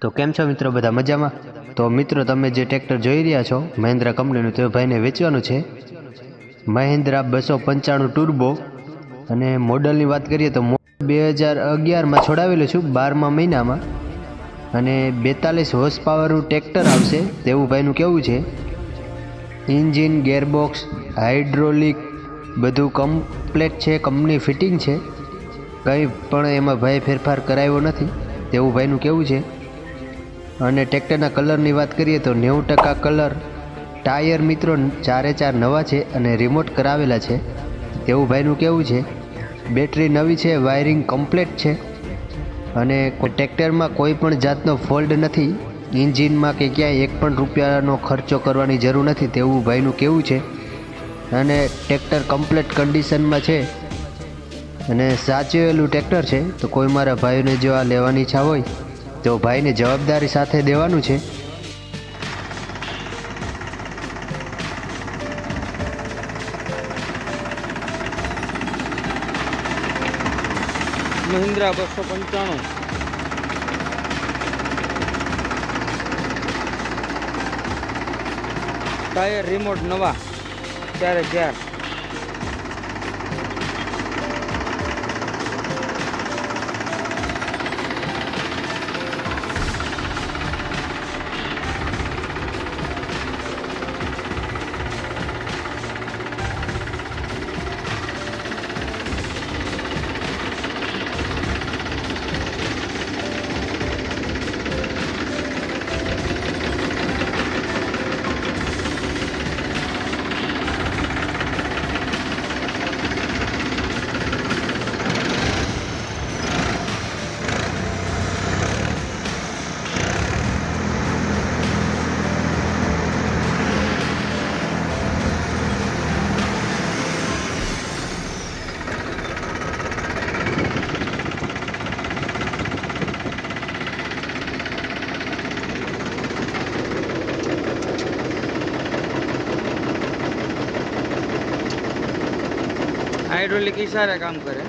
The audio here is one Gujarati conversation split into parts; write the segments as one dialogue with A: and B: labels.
A: તો કેમ છો મિત્રો, બધા મજામાં? તો મિત્રો, તમે જે ટ્રેક્ટર જોઈ રહ્યા છો મહિન્દ્રા કંપનીનું, તે ભાઈને વેચવાનું છે. મહિન્દ્રા 295 ટર્બો અને મોડલની વાત કરીએ તો 2011માં છોડાવેલું છું, 12મા મહિનામાં, અને 42 હોર્સ પાવરનું ટ્રેક્ટર આવશે તેવું ભાઈનું કહેવું છે. એન્જિન, ગેરબોક્સ, હાઇડ્રોલિક બધું કમ્પ્લેટ છે, કંપની ફિટિંગ છે, કંઈ પણ એમાં ભાઈ ફેરફાર કરાવ્યો નથી તેવું ભાઈનું કહેવું છે. અને ટ્રેક્ટરના કલરની વાત કરીએ તો 90% કલર. ટાયર મિત્રો 4 નવા છે અને રિમોટ કરાવેલા છે તેવું ભાઈનું કહેવું છે. બેટરી નવી છે, વાયરિંગ કમ્પ્લેટ છે અને ટ્રેક્ટરમાં કોઈ પણ જાતનો ફોલ્ટ નથી. એન્જિનમાં કે ક્યાંય એક પણ રૂપિયાનો ખર્ચો કરવાની જરૂર નથી તેવું ભાઈનું કહેવું છે. અને ટ્રેક્ટર કમ્પ્લેટ કન્ડિશનમાં છે અને સાચવેલું ટ્રેક્ટર છે. તો કોઈ મારા ભાઈઓને જો આ લેવાની ઈચ્છા હોય તો ભાઈને જવાબદારી સાથે દેવાનું છે.
B: મહિન્દ્રા 295 ટાયર રિમોટ નવા, 4 हाइड्रोलिक इशारे काम करे.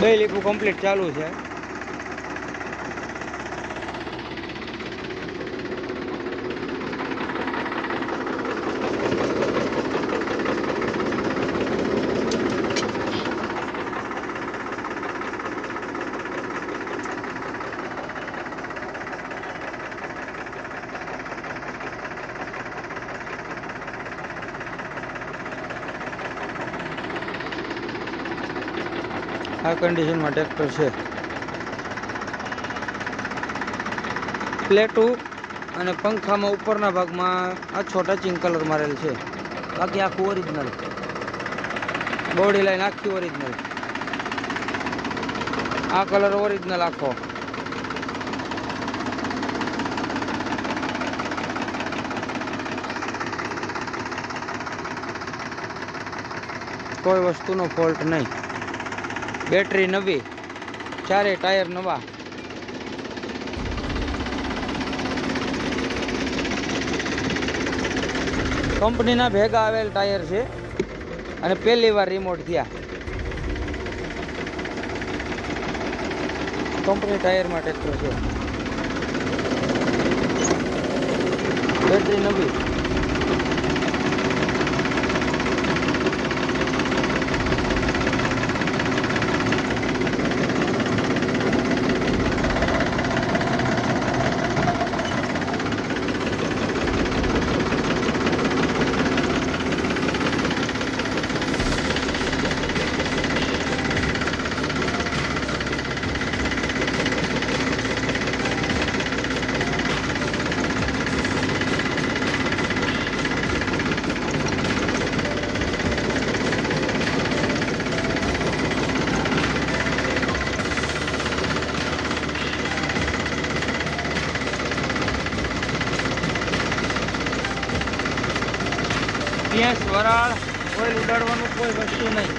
B: બે લીપું કમ્પ્લીટ ચાલુ છે. આ કન્ડિશનમાં ટ્રેક્ટર છે. પ્લેટું અને પંખામાં ઉપરના ભાગમાં આછો ટચિંગ કલર મારેલ છે, બાકી આખું ઓરિજિનલ. બોડી લાઈન આખી ઓરિજિનલ. આ કલર ઓરિજિનલ આખો. કોઈ વસ્તુનો ફોલ્ટ નહીં. બેટરી નવી, 4 ટાયર નવા. કંપનીના ભેગા આવેલ ટાયર છે અને પહેલી વાર રિમોટ થયા. કંપની ટાયરમાં ટ્રેક્ટર છે. બેટરી નવી. ભેંસ વરાળ ઓઇલ ઉડાડવાનું કોઈ વસ્તુ નહીં.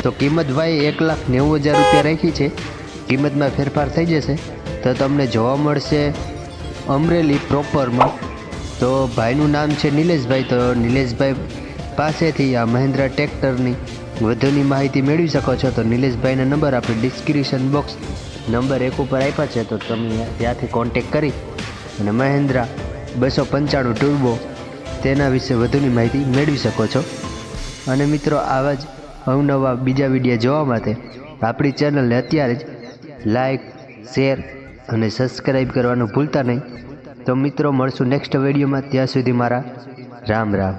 A: તો કિંમત ભાઈ 1,90,000 રૂપિયા રાખી છે. કિંમતમાં ફેરફાર થઈ જશે. તો તમને જોવા મળશે અમરેલી પ્રોપરમાં. તો ભાઈનું નામ છે નિલેશભાઈ. તો નિલેશભાઈ પાસેથી આ મહિન્દ્રા ટ્રેક્ટરની વધુની માહિતી મેળવી શકો છો. તો નિલેશભાઈના નંબર આપણે ડિસ્ક્રિપ્શન બોક્સ નંબર 1 ઉપર આપ્યા છે. તો તમે ત્યાંથી કોન્ટેક કરી અને મહિન્દ્રા 295 ટુર્બો તેના વિશે વધુની માહિતી મેળવી શકો છો. અને મિત્રો આવા જ અવનવા બીજા વિડીયો જોવા માટે આપણી ચેનલને અત્યારે જ લાઈક, શેર અને સબસ્ક્રાઈબ કરવાનું ભૂલતા નહીં. તો મિત્રો મળશું નેક્સ્ટ વિડીયોમાં. ત્યાં સુધી મારા રામ રામ.